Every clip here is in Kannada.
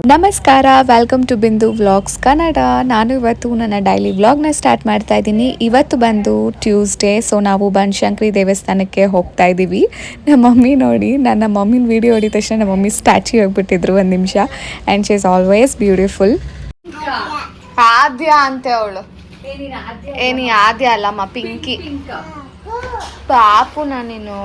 ನಮಸ್ಕಾರ, ವೆಲ್ಕಮ್ ಟು ಬಿಂದು ವ್ಲಾಗ್ಸ್ ಕನ್ನಡ. ನಾನು ಇವತ್ತು ನನ್ನ ಡೈಲಿ ವ್ಲಾಗ್ನ ಸ್ಟಾರ್ಟ್ ಮಾಡ್ತಾ ಇದ್ದೀನಿ. ಇವತ್ತು ಬಂದು ಟ್ಯೂಸ್ಡೇ, ಸೊ ನಾವು ಬನಶಂಕರಿ ದೇವಸ್ಥಾನಕ್ಕೆ ಹೋಗ್ತಾ ಇದ್ದೀವಿ. ನಮ್ಮ ಮಮ್ಮಿ ನೋಡಿ, ನನ್ನ ಮಮ್ಮಿನ ವಿಡಿಯೋ ಹೊಡಿದ ತಕ್ಷಣ ನಮ್ಮ ಮಮ್ಮಿ ಸ್ಟ್ಯಾಚ್ಯೂ ಆಗಿಬಿಟ್ಟಿದ್ರು ಒಂದು ನಿಮಿಷ. And she is always beautiful. Aadya ಅಂತೆ ಅವಳು. ಏನಿ ಆದ್ಯ ಅಲ್ಲಮ್ಮ, ಪಿಂಕಿ. ಪಾಪುನ ನೀನು.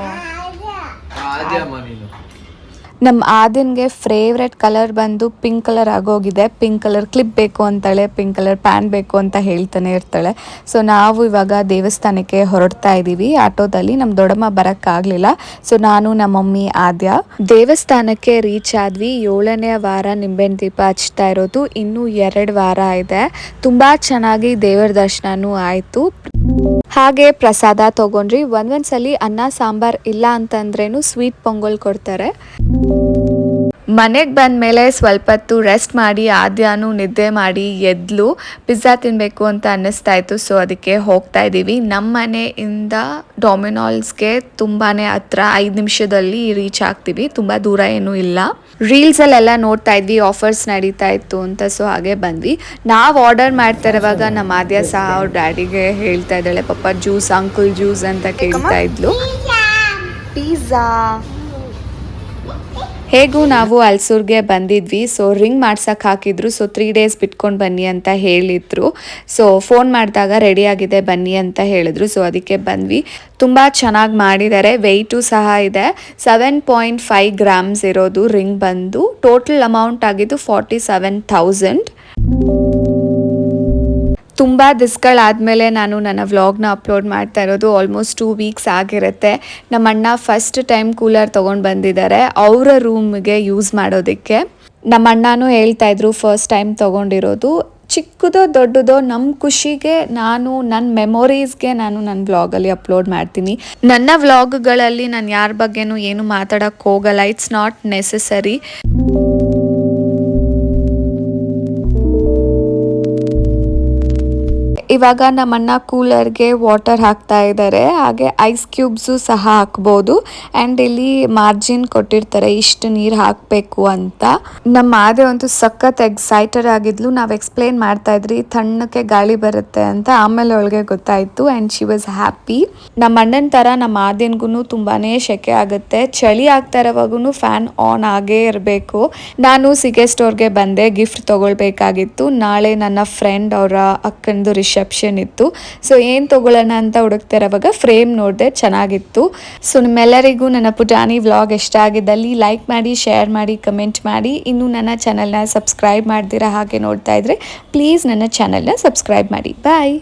ನಮ್ಮ ಆದ್ಯನ್ಗೆ ಫೇವ್ರೆಟ್ ಕಲರ್ ಬಂದು ಪಿಂಕ್ ಕಲರ್ ಆಗೋಗಿದೆ. ಪಿಂಕ್ ಕಲರ್ ಕ್ಲಿಪ್ ಬೇಕು ಅಂತಾಳೆ, ಪಿಂಕ್ ಕಲರ್ ಪ್ಯಾಂಟ್ ಬೇಕು ಅಂತ ಹೇಳ್ತಾನೆ ಇರ್ತಾಳೆ. ಸೊ ನಾವು ಇವಾಗ ದೇವಸ್ಥಾನಕ್ಕೆ ಹೊರಡ್ತಾ ಇದ್ದೀವಿ ಆಟೋದಲ್ಲಿ. ನಮ್ಮ ದೊಡ್ಡಮ್ಮ ಬರೋಕ್ಕಾಗಲಿಲ್ಲ, ಸೊ ನಾನು ನಮ್ಮ ಮಮ್ಮಿ ಆದ್ಯ ದೇವಸ್ಥಾನಕ್ಕೆ ರೀಚ್ ಆದ್ವಿ. 7ನೇ ವಾರ ನಿಂಬೆಹಣ್ಣು ದೀಪ ಹಚ್ತಾ ಇರೋದು. ಇನ್ನೂ 2 ವಾರ ಇದೆ. ತುಂಬ ಚೆನ್ನಾಗಿ ದೇವರ ದರ್ಶನನೂ ಆಯಿತು. ಹಾಗೆ ಪ್ರಸಾದ ತೊಗೊಂಡ್ರಿ. ಒಂದೊಂದ್ಸಲಿ ಅನ್ನ ಸಾಂಬಾರ್ ಇಲ್ಲ ಅಂತಂದ್ರೇನು ಸ್ವೀಟ್ ಪೊಂಗಲ್ ಕೊಡ್ತಾರೆ. ಮನೆಗೆ ಬಂದ ಮೇಲೆ ಸ್ವಲ್ಪ ಹೊತ್ತು ರೆಸ್ಟ್ ಮಾಡಿ ಆದ್ಯಾನು ನಿದ್ದೆ ಮಾಡಿ ಎದ್ಲು. ಪಿಜ್ಜಾ ತಿನ್ನಬೇಕು ಅಂತ ಅನ್ನಿಸ್ತಾ ಇತ್ತು, ಸೊ ಅದಕ್ಕೆ ಹೋಗ್ತಾ ಇದ್ದೀವಿ. ನಮ್ಮ ಮನೆಯಿಂದ ಡೊಮಿನೋಸ್ಗೆ ತುಂಬಾ ಹತ್ರ, 5 ನಿಮಿಷದಲ್ಲಿ ರೀಚ್ ಆಗ್ತೀವಿ. ತುಂಬ ದೂರ ಏನೂ ಇಲ್ಲ. ರೀಲ್ಸಲ್ಲೆಲ್ಲ ನೋಡ್ತಾ ಇದ್ವಿ ಆಫರ್ಸ್ ನಡೀತಾ ಇತ್ತು ಅಂತ, ಸೊ ಹಾಗೆ ಬಂದ್ವಿ. ನಾವು ಆರ್ಡರ್ ಮಾಡ್ತಾ ಇರುವಾಗ ನಮ್ಮ ಆದ್ಯ ಸಹ ಅವ್ರ ಡ್ಯಾಡಿಗೆ ಹೇಳ್ತಾ ಇದ್ದಾಳೆ, ಪಾಪ ಜ್ಯೂಸ್, ಅಂಕಲ್ ಜ್ಯೂಸ್ ಅಂತ ಕೇಳ್ತಾ ಇದ್ಲು. ಪಿಜ್ಜಾ. ಹೇಗೂ ನಾವು ಅಲ್ಸೂರ್ಗೆ ಬಂದಿದ್ವಿ, ಸೊ ರಿಂಗ್ ಮಾಡ್ಸಕ್ಕೆ ಹಾಕಿದ್ರು. ಸೊ 3 ಡೇಸ್ ಬಿಟ್ಕೊಂಡು ಬನ್ನಿ ಅಂತ ಹೇಳಿದ್ರು. ಸೊ ಫೋನ್ ಮಾಡಿದಾಗ ರೆಡಿ ಆಗಿದೆ ಬನ್ನಿ ಅಂತ ಹೇಳಿದ್ರು. ಸೊ ಅದಕ್ಕೆ ಬಂದ್ವಿ. ತುಂಬ ಚೆನ್ನಾಗಿ ಮಾಡಿದ್ದಾರೆ. ವೆಯ್ಟು ಸಹ ಇದೆ. 7.5 ಗ್ರಾಮ್ಸ್ ಇರೋದು ರಿಂಗ್ ಬಂದು. ಟೋಟಲ್ ಅಮೌಂಟ್ ಆಗಿದ್ದು 47,000. ತುಂಬ ದಿಸ್ಗಳಾದಮೇಲೆ ನಾನು ನನ್ನ ವ್ಲಾಗ್ನ ಅಪ್ಲೋಡ್ ಮಾಡ್ತಾ ಇರೋದು. ಆಲ್ಮೋಸ್ಟ್ 2 ವೀಕ್ಸ್ ಆಗಿರುತ್ತೆ. ನಮ್ಮ ಅಣ್ಣ ಫಸ್ಟ್ ಟೈಮ್ ಕೂಲರ್ ತೊಗೊಂಡು ಬಂದಿದ್ದಾರೆ ಅವರ ರೂಮ್ಗೆ ಯೂಸ್ ಮಾಡೋದಕ್ಕೆ. ನಮ್ಮ ಅಣ್ಣನೂ ಹೇಳ್ತಾ ಇದ್ರು ಫಸ್ಟ್ ಟೈಮ್ ತೊಗೊಂಡಿರೋದು. ಚಿಕ್ಕದೋ ದೊಡ್ಡದೋ ನಮ್ಮ ಖುಷಿಗೆ ನಾನು ನನ್ನ ಮೆಮೊರೀಸ್ಗೆ ನಾನು ನನ್ನ ವ್ಲಾಗಲ್ಲಿ ಅಪ್ಲೋಡ್ ಮಾಡ್ತೀನಿ. ನನ್ನ ವ್ಲಾಗ್ಗಳಲ್ಲಿ ನಾನು ಯಾರ ಬಗ್ಗೆನೂ ಏನು ಮಾತಾಡೋಕ್ಕೆ ಹೋಗಲ್ಲ. It's not necessary. ಇವಾಗ ನಮ್ಮಣ್ಣ ಕೂಲರ್ಗೆ ವಾಟರ್ ಹಾಕ್ತಾ ಇದ್ದಾರೆ. ಹಾಗೆ ಐಸ್ ಕ್ಯೂಬ್ಸು ಸಹ ಹಾಕ್ಬೋದು. ಆ್ಯಂಡ್ ಇಲ್ಲಿ ಮಾರ್ಜಿನ್ ಕೊಟ್ಟಿರ್ತಾರೆ ಇಷ್ಟು ನೀರು ಹಾಕಬೇಕು ಅಂತ. ನಮ್ಮ ಆದೆ ಅಂತೂ ಸಖತ್ ಎಕ್ಸೈಟೆಡ್ ಆಗಿದ್ಲು. ನಾವು ಎಕ್ಸ್ಪ್ಲೇನ್ ಮಾಡ್ತಾ ಇದ್ರಿ ತಣ್ಣಕ್ಕೆ ಗಾಳಿ ಬರುತ್ತೆ ಅಂತ. ಆಮೇಲೆ ಅವಳಿಗೆ ಗೊತ್ತಾಯಿತು ಆ್ಯಂಡ್ ಶಿ ವಾಸ್ ಹ್ಯಾಪಿ. ನಮ್ಮ ಅಣ್ಣನ ಥರ ನಮ್ಮ ಆದ್ಯನ್ಗೂ ತುಂಬಾ ಶೆಕೆ ಆಗುತ್ತೆ. ಚಳಿ ಆಗ್ತಾ ಇರೋವಾಗೂ ಫ್ಯಾನ್ ಆನ್ ಆಗೇ ಇರಬೇಕು. ನಾನು ಸಿಗೆ ಸ್ಟೋರ್ಗೆ ಬಂದೆ, ಗಿಫ್ಟ್ ತೊಗೊಳ್ಬೇಕಾಗಿತ್ತು. ನಾಳೆ ನನ್ನ ಫ್ರೆಂಡ್ ಅವರ ಅಕ್ಕಂದು ರಿಸೆಪ್ಷನ್ ಇತ್ತು. ಸೊ ಏನು ತೊಗೊಳ್ಳೋಣ ಅಂತ ಹುಡುಕ್ತಾ ಇರೋವಾಗ ಫ್ರೇಮ್ ನೋಡಿದೆ, ಚೆನ್ನಾಗಿತ್ತು. ಸೊ ನಿಮ್ಮೆಲ್ಲರಿಗೂ ನನ್ನ ಪುಟಾಣಿ ವ್ಲಾಗ್ ಇಷ್ಟ ಆಗಿದ್ದಲ್ಲಿ ಲೈಕ್ ಮಾಡಿ, ಶೇರ್ ಮಾಡಿ, ಕಮೆಂಟ್ ಮಾಡಿ. ಇನ್ನೂ ನನ್ನ ಚಾನಲ್ನ ಸಬ್ಸ್ಕ್ರೈಬ್ ಮಾಡ್ದಿರಾ ಹಾಗೆ ನೋಡ್ತಾ ಇದ್ರೆ ಪ್ಲೀಸ್ ನನ್ನ ಚಾನಲ್ನ ಸಬ್ಸ್ಕ್ರೈಬ್ ಮಾಡಿ. ಬಾಯ್.